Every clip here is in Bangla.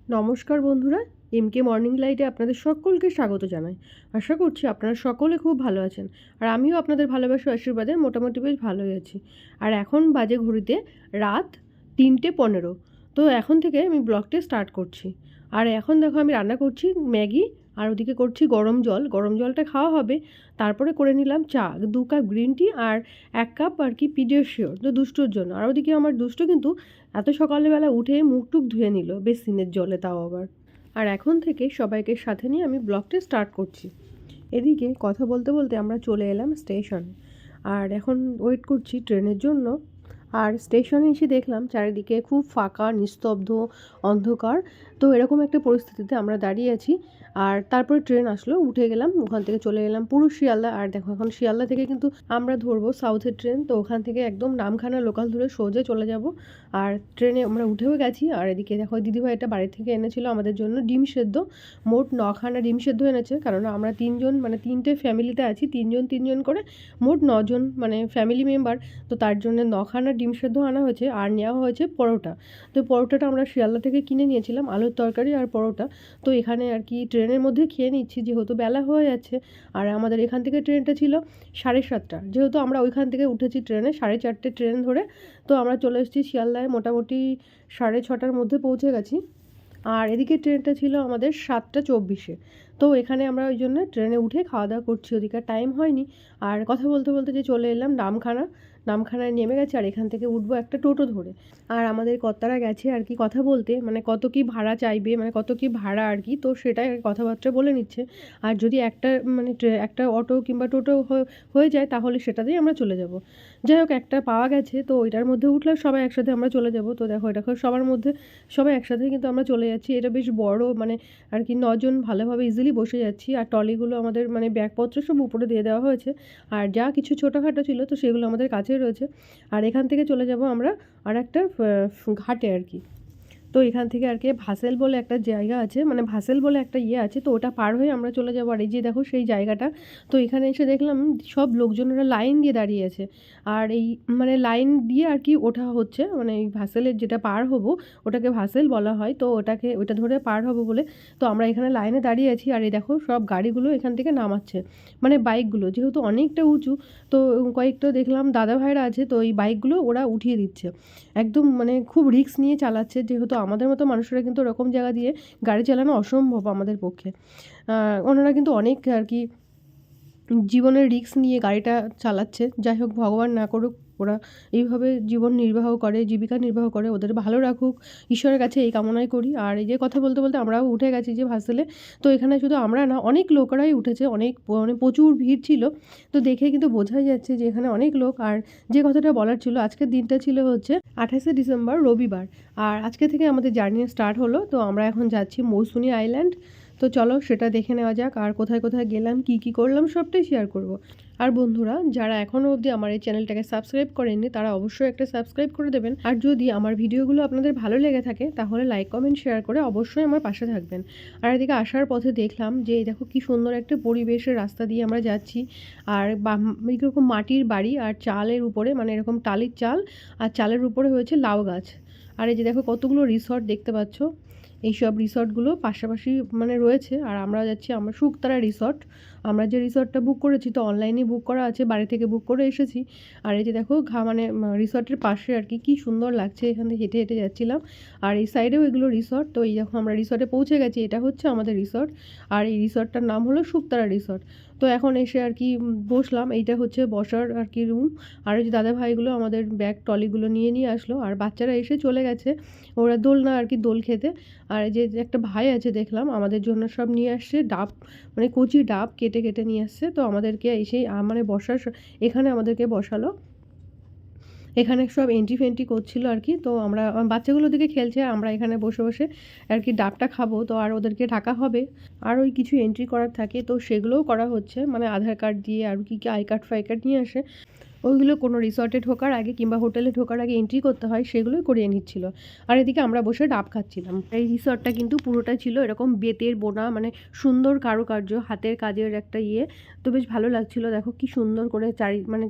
নমস্কার বন্ধুরা, এমকে মর্নিং লাইটে আপনাদের সকলকে স্বাগত জানাই। আশা করছি আপনারা সকলে খুব ভালো আছেন। আর আমিও আপনাদের ভালোবাসা আশীর্বাদে মোটামুটি বেশ ভালোই আছি। আর এখন বাজে ঘড়িতে রাত 3:15। তো এখন থেকে আমি ব্লগটা স্টার্ট করছি। আর এখন দেখো আমি রান্না করছি ম্যাগি, আর ওদিকে করছি গরম জল। গরম জলটা খাওয়া হবে, তারপরে করে নিলাম চা, 2 কাপ গ্রিন টি আর 1 কাপ আর কি পিডিয়াশিওর, তো দুষ্টুর জন্য। আর ওদিকে আমার দুষ্টু কিন্তু এত সকালবেলা উঠে মুখ টুক ধুয়ে নিল বেসিনের জলে, তাও আবার। আর এখন থেকে সবাইকে সাথে নিয়ে আমি ব্লগটা স্টার্ট করছি। এদিকে কথা বলতে বলতে আমরা চলে এলাম স্টেশনে। আর এখন ওয়েট করছি ট্রেনের জন্য। আর স্টেশনে এসে দেখলাম চারিদিকে খুব ফাঁকা, নিস্তব্ধ, অন্ধকার। তো এরকম একটা পরিস্থিতিতে আমরা দাঁড়িয়ে আছি। আর তারপরে ট্রেন আসলো, উঠে গেলাম, ওখান থেকে চলে গেলাম পুরো শিয়ালদা। আর দেখো এখন শিয়ালদা থেকে কিন্তু আমরা ধরবো সাউথের ট্রেন, তো ওখান থেকে একদম নামখানা লোকাল ধরে সোজা চলে যাব। আর ট্রেনে আমরা উঠেও গেছি। আর এদিকে দেখো দিদিভাই এটা বাড়ি থেকে এনেছিল আমাদের জন্য ডিম সেদ্ধ। মোট 9খানা ডিম সেদ্ধ এনেছে, কারণ আমরা 3জন, মানে 3টে ফ্যামিলিতে আছি, 3জন করে, মোট 9জন মানে ফ্যামিলি মেম্বার। তো তার জন্য 9খানা ডিম সেদ্ধ আনা হয়েছে। আর নেওয়া হয়েছে পরোটা। তো পরোটাটা আমরা শিয়ালদা থেকে কিনে নিয়েছিলাম, আলুর তরকারি আর পরোটা। তো এখানে আর কি ট্রেনের মধ্যে খেয়ে নিচ্ছি, যেহেতু বেলা হয়ে যাচ্ছে। আর আমাদের এখান থেকে ট্রেনটা ছিল 7:30, যেহেতু আমরা ওইখান থেকে উঠেছি ট্রেনে 4:30 ট্রেন ধরে। তো আমরা চলে এসেছি শিয়ালদায় মোটামুটি 6:30টার মধ্যে পৌঁছে গেছি। আর এদিকে ট্রেনটা ছিল আমাদের 7:24-এ। তো এখানে আমরা ওই জন্য ট্রেনে উঠে খাওয়া দাওয়া করছি, ওদিকে টাইম হয়নি। আর কথা বলতে বলতে যে চলে এলাম নামখানায় নেমে গেছে। আর এখান থেকে উঠবো একটা টোটো ধরে। আর আমাদের কর্তারা গেছে আর কি কথা বলতে, মানে কত কি ভাড়া চাইবে, মানে কত কি ভাড়া আর কি, তো সেটাই কথাবার্তা বলে নিচ্ছে। আর যদি একটা মানে একটা অটো কিংবা টোটো হয়ে যায় তাহলে সেটাতেই আমরা চলে যাব। যাই হোক, একটা পাওয়া গেছে, তো ওইটার মধ্যে উঠলে সবাই একসাথে আমরা চলে যাব। তো দেখো এটা সবার মধ্যে সবাই একসাথে কিন্তু আমরা চলে যাচ্ছি। এটা বেশ বড়, মানে আর কি 9জন ভালোভাবে ইজিলি বসে যাচ্ছি। আর ট্রলিগুলো আমাদের মানে ব্যাগপত্র সব উপরে দিয়ে দেওয়া হয়েছে। আর যা কিছু ছোটোখাটো ছিল তো সেগুলো আমাদের কাছেই রয়েছে। আর এখান থেকে চলে যাব আমরা আর একটা ঘাটে আর কি। তো এখান থেকে আর কি ভাসেল বলে একটা জায়গা আছে, মানে ভাসেল বলে একটা ইয়ে আছে, তো ওটা পার হয়ে আমরা চলে যাবো। আর এই যে দেখো সেই জায়গাটা। তো এখানে এসে দেখলাম সব লোকজনেরা লাইন দিয়ে দাঁড়িয়ে আছে। আর এই মানে লাইন দিয়ে আর কি ওঠা হচ্ছে, মানে এই ভাসেলের যেটা পার হব ওটাকে ভাসেল বলা হয়। তো ওটা ধরে পার হব বলে তো আমরা এখানে লাইনে দাঁড়িয়ে আছি। আর এই দেখো সব গাড়িগুলো এখান থেকে নামাচ্ছে, মানে বাইকগুলো যেহেতু অনেকটা উঁচু। তো কয়েকটা দেখলাম দাদা ভাইরা আছে, তো এই বাইকগুলো ওরা উঠিয়ে দিচ্ছে। একদম মানে খুব রিস্ক নিয়ে চালাচ্ছে, যেহেতু আমাদের মতো মানুষরা কিন্তু ওরকম জায়গা দিয়ে গাড়ি চালানো অসম্ভব আমাদের পক্ষে। ওনারা কিন্তু অনেক আর কি জীবনের রিস্ক নিয়ে গাড়িটা চালাচ্ছে। যাই হোক, ভগবান না করুক ওরা এইভাবে জীবন নির্বাহ করে, জীবিকা নির্বাহ করে, ওদের ভালো রাখুক, ঈশ্বরের কাছে এই কামনাই করি। আর এই যে কথা বলতে বলতে আমরাও উঠে গেছি যে ভাসেলে। তো এখানে শুধু আমরা না, অনেক লোকেরাই উঠেছে, অনেক মানে প্রচুর ভিড় ছিল। তো দেখে কিন্তু বোঝাই যাচ্ছে যে এখানে অনেক লোক। আর যে কথাটা বলার ছিল, আজকের দিনটা ছিল হচ্ছে 28শে ডিসেম্বর, রবিবার। আর আজকে থেকে আমাদের জার্নি স্টার্ট হলো। তো আমরা এখন যাচ্ছি মৌসুনি আইল্যান্ড। তো চলো সেটা দেখে নেওয়া যাক। আর কোথায় কোথায় গেলাম, কি কি করলাম, সবটাই শেয়ার করব। আর বন্ধুরা যারা এখনও অবধি আমার এই চ্যানেলটাকে সাবস্ক্রাইব করেননি তারা অবশ্যই একটা সাবস্ক্রাইব করে দেবেন। আর যদি আমার ভিডিওগুলো আপনাদের ভালো লেগে থাকে তাহলে লাইক কমেন্ট শেয়ার করে অবশ্যই আমার পাশে থাকবেন। আর এদিকে আসার পথে দেখলাম যে এই দেখো কি সুন্দর একটা পরিবেশের রাস্তা দিয়ে আমরা যাচ্ছি। আর এরকম মাটির বাড়ি, আর চালের উপরে মানে এরকম টালির চাল, আর চালের উপরে হয়েছে লাউ গাছ। আর এই যে দেখো কতগুলো রিসর্ট দেখতে পাচ্ছ, এইসব রিসর্টগুলো পাশাপাশি মানে রয়েছে। আর আমরা যাচ্ছি আমরা শুকতারা রিসর্ট। আমরা যে রিসর্টটা বুক করেছি তো অনলাইনে বুক করা আছে, বাড়ি থেকে বুক করে এসেছি। আর এই যে দেখো মানে রিসর্টের পাশে আর কি কী সুন্দর লাগছে, এখান থেকে হেঁটে হেঁটে যাচ্ছিলাম। আর এই সাইডেও এগুলো রিসর্ট। তো এই দেখো আমরা রিসর্টে পৌঁছে গেছি, এটা হচ্ছে আমাদের রিসর্ট। আর এই রিসর্টটার নাম হলো শুকতারা রিসর্ট। তো এখন এসে আর কি বসলাম, এইটা হচ্ছে বসার আর কি রুম। আর ওই যে দাদা ভাইগুলো আমাদের ব্যাগ ট্রলিগুলো নিয়ে আসলো। আর বাচ্চারা এসে চলে গেছে ওরা দোলনা আর কি দোল খেতে। আর যে একটা ভাই আছে দেখলাম আমাদের জন্য সব নিয়ে আসছে ডাব, মানে কচি ডাব কেটে কেটে নিয়ে আসছে। তো আমাদেরকে এসেই মানে এখানে আমাদেরকে বসালো। এখানে সব এন্ট্রি ফেন্ট্রি করছিল আর কি। তো আমরা বাচ্চাগুলো দিকে খেলছে, আমরা এখানে বসে বসে আর কি ডাবটা খাবো। তো আর ওদেরকে ঢাকা হবে। আর ওই কিছু এন্ট্রি করার থাকে, তো সেগুলোও করা হচ্ছে, মানে আধার কার্ড দিয়ে আর কি আই কার্ড ফাই কার্ড নিয়ে আসে। ওইগুলো কোনো রিসর্টে ঢোকার আগে কিংবা হোটেলে ঢোকার আগে এন্ট্রি করতে হয়, সেগুলোই করিয়ে নিচ্ছিল। আর এদিকে আমরা বসে ডাব খাচ্ছিলাম। এই রিসর্টটা কিন্তু পুরোটা ছিল এরকম বেতের বোনা, মানে সুন্দর কারুকার্য, হাতের কাজের একটা ইয়ে। তো বেশ ভালো লাগছিল, দেখো কি সুন্দর করে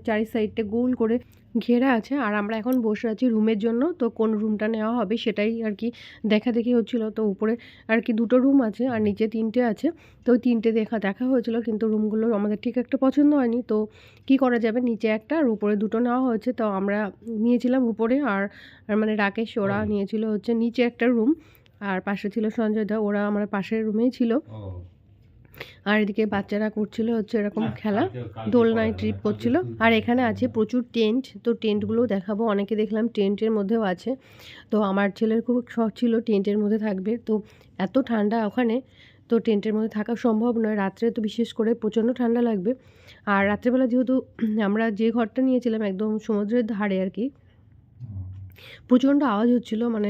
চারি সাইডটা গোল করে ঘেরা আছে। আর আমরা এখন বসে আছি রুমের জন্য। তো কোন রুমটা নেওয়া হবে সেটাই আর কি দেখাদেখি হচ্ছিল। তো উপরে আর কি 2টো রুম আছে আর নিচে 3টে আছে। তো ওই 3টে দেখা হয়েছিল, কিন্তু রুমগুলো আমাদের ঠিক একটা পছন্দ হয়নি। তো কি করা যাবে, নিচে একটা আর উপরে 2টো নেওয়া হয়েছে। তো আমরা নিয়েছিলাম উপরে, আর মানে রাকেশ ওরা নিয়েছিল হচ্ছে নিচে একটা রুম, আর পাশে ছিল সঞ্জয় দা, ওরা আমার পাশের রুমেই ছিল। আর এদিকে বাচ্চারা করছিল হচ্ছে এরকম খেলা, দোলনায় ট্রিপ করছিল। আর এখানে আছে প্রচুর টেন্ট, তো টেন্টগুলোও দেখাবো। অনেকে দেখলাম টেন্টের মধ্যেও আছে। তো আমার ছেলের খুব শখ ছিল টেন্টের মধ্যে থাকবে, তো এত ঠান্ডা ওখানে, তো টেন্টের মধ্যে থাকা সম্ভব নয়। রাত্রে তো বিশেষ করে প্রচণ্ড ঠান্ডা লাগবে। আর রাত্রেবেলা যেহেতু আমরা যে ঘরটা নিয়েছিলাম একদম সমুদ্রের ধারে আর কি, প্রচণ্ড আওয়াজ হচ্ছিল, মানে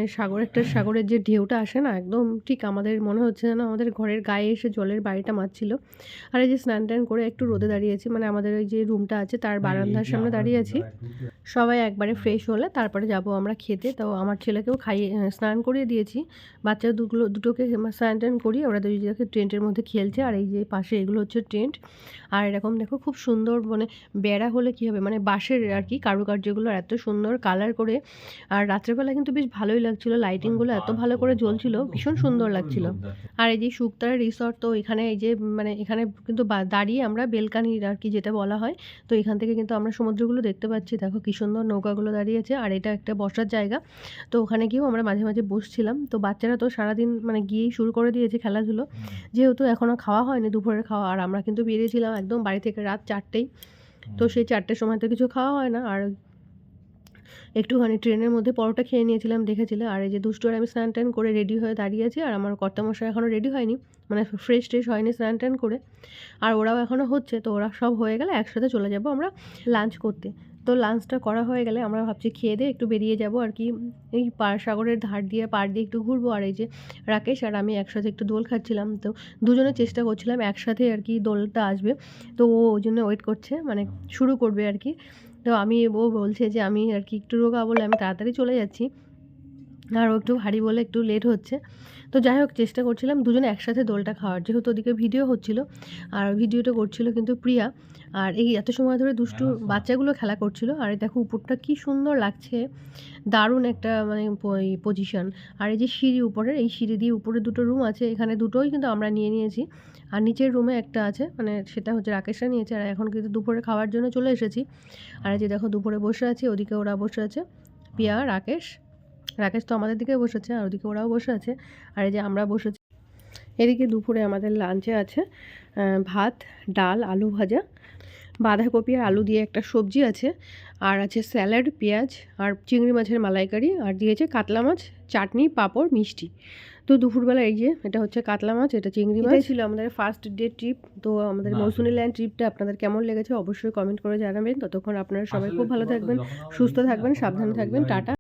সাগরের যে ঢেউটা আসে না, একদম ঠিক আমাদের মনে হচ্ছে যেন আমাদের ঘরের গায়ে এসে জলের বাড়িটা মারছিল। আর এই যে স্নান টান করে একটু রোদে দাঁড়িয়েছি, মানে আমাদের ওই যে রুমটা আছে তার বারান্দার সামনে দাঁড়িয়ে আছি। সবাই একবারে ফ্রেশ হলে তারপরে যাব আমরা খেতে। তো আমার ছেলেকেও স্নান করিয়ে দিয়েছি, বাচ্চা দুটোকে স্নান টান করিয়ে ওরা দুজনকে টেন্টের মধ্যে খেলছে। আর এই যে পাশে এগুলো হচ্ছে টেন্ট। আর এরকম দেখো খুব সুন্দর, মানে বেড়া হলে কী হবে, মানে বাঁশের আর কি কারুকার্যগুলো এত সুন্দর কালার করে। আর রাত্রেবেলা কিন্তু বেশ ভালোই লাগছিলো, লাইটিংগুলো এত ভালো করে জ্বলছিল, ভীষণ সুন্দর লাগছিল। আর এই যে শুকতারা রিসর্ট, তো এখানে এই যে মানে এখানে কিন্তু দাঁড়িয়ে আমরা বেলকানির আর কি যেটা বলা হয়, তো এখান থেকে কিন্তু আমরা সমুদ্রগুলো দেখতে পাচ্ছি। দেখো কী সুন্দর নৌকাগুলো দাঁড়িয়েছে, আর এটা একটা বসার জায়গা। তো ওখানে গিয়েও আমরা মাঝে মাঝে বসছিলাম। তো বাচ্চারা তো সারাদিন মানে গিয়েই শুরু করে দিয়েছে খেলাধুলো, যেহেতু এখনও খাওয়া হয়নি দুপুরের খাওয়া। আর আমরা কিন্তু বেরিয়েছিলাম একদম বাড়ি থেকে রাত 4টেই। তো সেই 4টের সময় তো কিছু খাওয়া হয় না। আর একটুখানি ট্রেনের মধ্যে পরোটা খেয়ে নিয়েছিলাম, দেখেছিলে। আর এই যে দুষ্টু আর আমি স্নান টান করে রেডি হয়ে দাঁড়িয়ে আছি, আর আমার কর্তামশাই এখনও রেডি হয়নি, মানে ফ্রেশ ট্রেশ হয়নি স্নান টান করে। আর ওরাও এখনও হচ্ছে, তো ওরা সব হয়ে গেলে একসাথে চলে যাব আমরা লাঞ্চ করতে। তো লাঞ্চটা করা হয়ে গেলে আমরা ভাবছি খেয়ে দিয়ে একটু বেরিয়ে যাব আর কি, এই সাগরের ধার দিয়ে পাড় দিয়ে একটু ঘুরবো। আর এই যে রাকেশ আর আমি একসাথে একটু দোল খাচ্ছিলাম, তো দুজনে চেষ্টা করছিলাম একসাথে আর কি দোলটা আসবে। তো ও ওই জন্য ওয়েট করছে, মানে শুরু করবে আর কি। তো ও বলছে যে আমি আর কি একটু রোগা বলে আমি তাড়াতাড়ি চলে যাচ্ছি, আর ও একটু ভারী বলে একটু লেট হচ্ছে। তো যাই হোক চেষ্টা করছিলাম দুজনে একসাথে দোলটা খাওয়ার, যেহেতু ওদিকে ভিডিও হচ্ছিল আর ভিডিওটা করছিল কিন্তু প্রিয়া। আর এই এত সময় ধরে দুষ্টু বাচ্চাগুলো খেলা করছিল। আর দেখো উপরটা কি সুন্দর লাগছে, দারুণ একটা মানে পজিশন। আর এই যে সিঁড়ি উপরের, এই সিঁড়ি দিয়ে উপরে 2টো রুম আছে, এখানে দুটোই কিন্তু আমরা নিয়ে নিয়েছি। আর নিচের রুমে একটা আছে, মানে সেটা হচ্ছে রাকেশরা নিয়েছে। আর এখন কিন্তু দুপুরে খাওয়ার জন্য চলে এসেছি। আর এই যে দেখো দুপুরে বসে আছি, ওদিকে ওরা বসে আছে, প্রিয়া রাকেশ তো আমাদের দিকে বসেছে, আর ওদিকে ওরাও বসে আছে। আর এই যে আমরা বসেছি। এদিকে দুপুরে আমাদের লাঞ্চে আছে ভাত, ডাল, আলু ভাজা, বাঁধাকপি আর আলু দিয়ে একটা সবজি আছে, আর আছে স্যালাড, পেঁয়াজ আর চিংড়ি মাছের মালাইকারি, আর দিয়েছে কাতলা মাছ, চাটনি, পাঁপড়, মিষ্টি। তো দুপুরবেলা এই যে এটা হচ্ছে কাতলা মাছ, এটা চিংড়ি মাছ। ছিল আমাদের ফার্স্ট ডে ট্রিপ। তো আমাদের মৌসুনী ল্যান্ড ট্রিপটা আপনাদের কেমন লেগেছে অবশ্যই কমেন্ট করে জানাবেন। ততক্ষণ আপনারা সবাই খুব ভালো থাকবেন, সুস্থ থাকবেন, সাবধানে থাকবেন, টাটা।